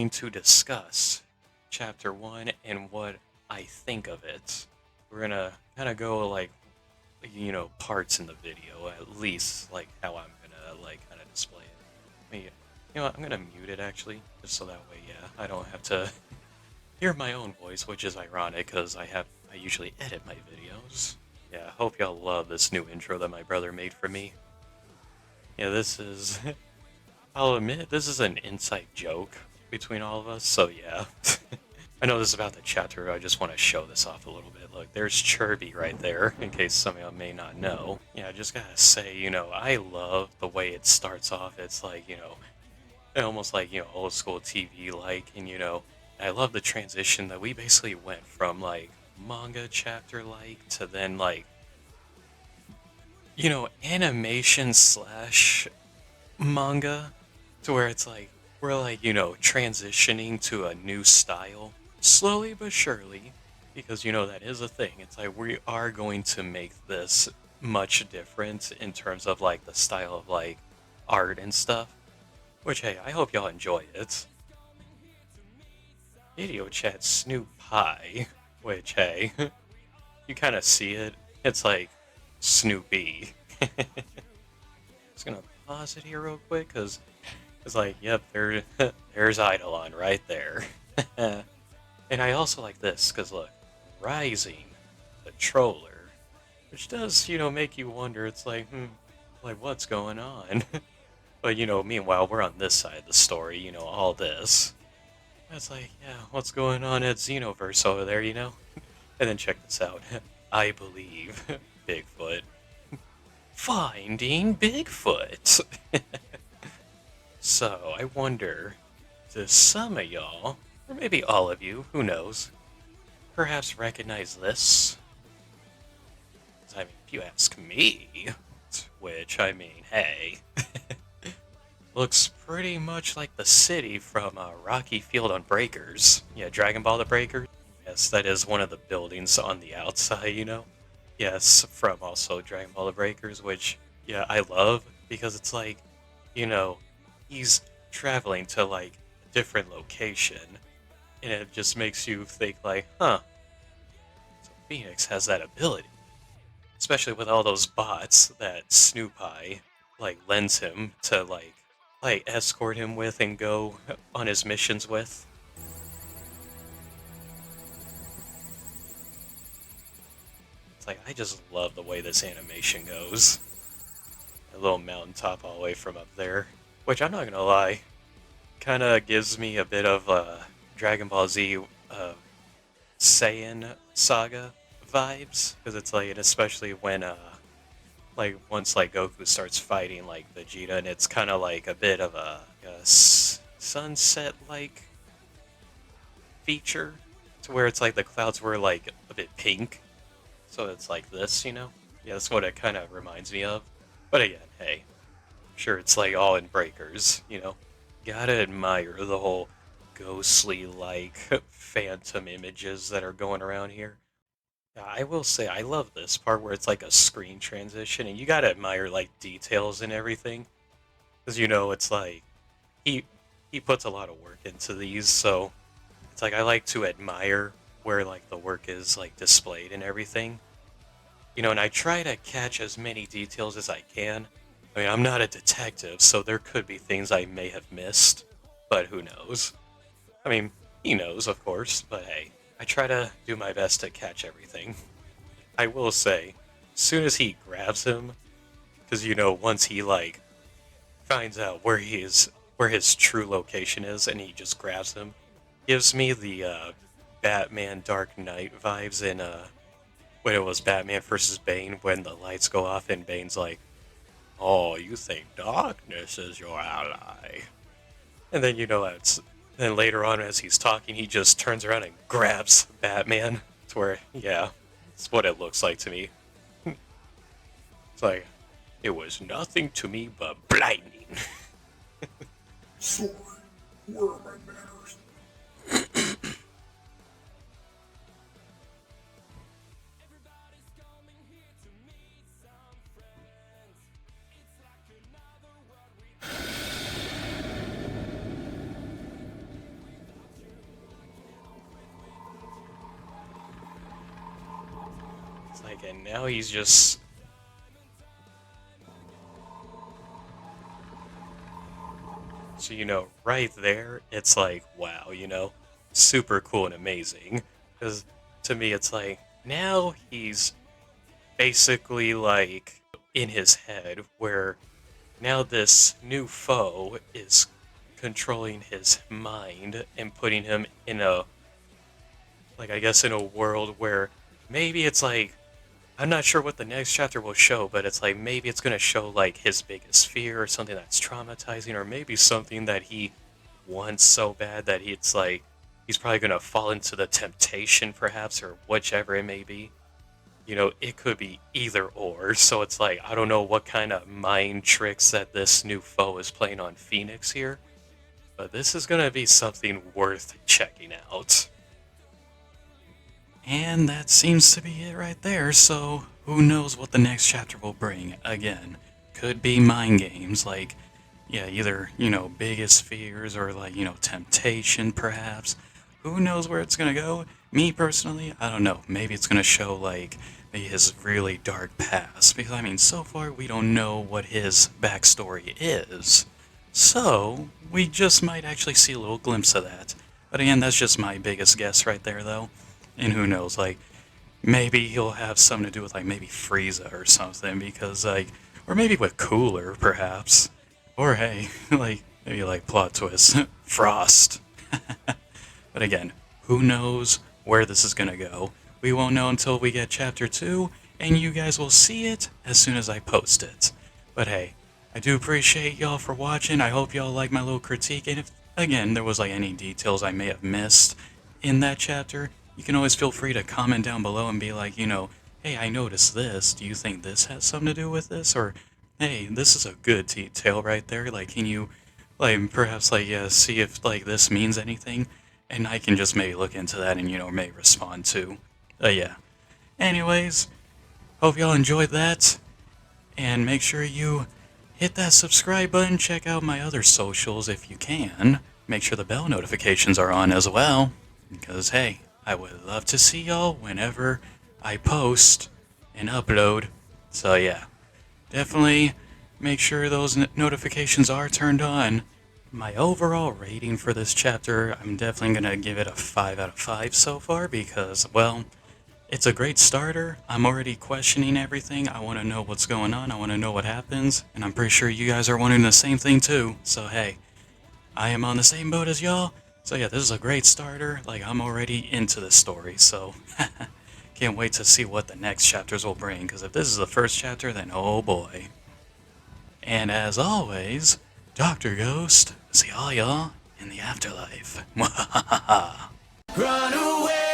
going to discuss Chapter 1 and what I think of it. We're gonna kind of go like, parts in the video, at least like how I'm gonna like kind of display it. I'm gonna mute it actually, just so that way, yeah, I don't have to hear my own voice, which is ironic because I usually edit my videos. Yeah, I hope y'all love this new intro that my brother made for me. Yeah, this is, I'll admit, this is an inside joke between all of us, so yeah. I know this is about the chapter, I just want to show this off a little bit. Look, there's Chirby right there, in case some of y'all may not know. Yeah, I just gotta say, I love the way it starts off. It's like, almost like, old school TV like, and, I love the transition that we basically went from, like, manga chapter like to then, like, animation slash manga to where it's like, we're like, transitioning to a new style slowly but surely, because, that is a thing. It's like, we are going to make this much different in terms of, like, the style of, like, art and stuff. Which, hey, I hope y'all enjoy it. Video chat Snoop Pie, which, hey, you kind of see it. It's like Snoopy. Just gonna pause it here real quick, because it's like, yep, there's Eidolon right there. And I also like this, because look, Rising, the Troller, which does, make you wonder, it's like, like, what's going on? But, meanwhile, we're on this side of the story, all this. It's like, yeah, what's going on at Xenoverse over there, And then check this out. I believe Bigfoot. Finding Bigfoot! So, I wonder, does some of y'all, or maybe all of you, who knows, perhaps recognize this? I mean, if you ask me, which, I mean, hey, looks pretty much like the city from Rocky Field on Breakers. Yeah, Dragon Ball The Breakers. Yes, that is one of the buildings on the outside, Yes, from also Dragon Ball The Breakers, which, yeah, I love, because it's like, he's traveling to, like, a different location, and it just makes you think, like, huh, so Phoenix has that ability. Especially with all those bots that Snoopy, like, lends him to, like, escort him with and go on his missions with. It's like, I just love the way this animation goes. A little mountaintop all the way from up there. Which, I'm not gonna lie, kind of gives me a bit of Dragon Ball Z Saiyan Saga vibes. Because it's like, and especially when, like, once, like, Goku starts fighting, like, Vegeta, and it's kind of like a bit of a sunset-like feature. To where it's like the clouds were, like, a bit pink. So it's like this, Yeah, that's what it kind of reminds me of. But again, hey, sure, it's like all in Breakers, Gotta admire the whole ghostly-like phantom images that are going around here. I will say, I love this part where it's like a screen transition, and you gotta admire, like, details and everything. Because, it's like, he puts a lot of work into these, so it's like I like to admire where, like, the work is, like, displayed and everything. And I try to catch as many details as I can. I mean, I'm not a detective, so there could be things I may have missed, but who knows? I mean, he knows, of course, but hey, I try to do my best to catch everything. I will say, as soon as he grabs him, because, once he, like, finds out where his true location is, and he just grabs him, gives me the, Batman Dark Knight vibes in, when it was Batman versus Bane, when the lights go off and Bane's like, "Oh, you think darkness is your ally?" And then, then later on as he's talking, he just turns around and grabs Batman. To where, yeah, it's what it looks like to me. It's like, it was nothing to me but blinding. Sorry, where are my manners? like, and now he's just... So, right there, it's like, wow, super cool and amazing. Because to me, it's like, now he's basically like in his head, where now this new foe is controlling his mind and putting him in a, like, I guess in a world where maybe it's like, I'm not sure what the next chapter will show, but it's like maybe it's going to show like his biggest fear or something that's traumatizing, or maybe something that he wants so bad that it's like he's probably going to fall into the temptation perhaps, or whichever it may be. It could be either or. So it's like, I don't know what kind of mind tricks that this new foe is playing on Phoenix here, but this is going to be something worth checking out. And that seems to be it right there, so who knows what the next chapter will bring. Again, could be mind games, like, yeah, either, biggest fears or, like, temptation, perhaps. Who knows where it's gonna go? Me, personally, I don't know. Maybe it's gonna show, like, maybe his really dark past, because, I mean, so far we don't know what his backstory is. So, we just might actually see a little glimpse of that. But again, that's just my biggest guess right there, though. And who knows, like, maybe he'll have something to do with, like, maybe Frieza or something, because, like, or maybe with Cooler, perhaps. Or, hey, like, maybe, like, plot twist, Frost. But again, who knows where this is gonna go? We won't know until we get Chapter 2, and you guys will see it as soon as I post it. But hey, I do appreciate y'all for watching. I hope y'all like my little critique, and if, again, there was, like, any details I may have missed in that chapter, you can always feel free to comment down below and be like, hey, I noticed this. Do you think this has something to do with this? Or, hey, this is a good detail right there. Like, can you, like, perhaps, like, yeah, see if, like, this means anything? And I can just maybe look into that and, may respond to. Yeah. Anyways, hope y'all enjoyed that. And make sure you hit that subscribe button. Check out my other socials if you can. Make sure the bell notifications are on as well. Because, hey, I would love to see y'all whenever I post and upload. So yeah, definitely make sure those notifications are turned on. My overall rating for this chapter, I'm definitely going to give it a 5 out of 5 so far because, well, it's a great starter. I'm already questioning everything. I want to know what's going on. I want to know what happens. And I'm pretty sure you guys are wanting the same thing too. So hey, I am on the same boat as y'all. So yeah, this is a great starter. Like, I'm already into this story, so can't wait to see what the next chapters will bring, because if this is the first chapter, then oh boy. And as always, Dr. Ghost, see all y'all in the afterlife. Run away!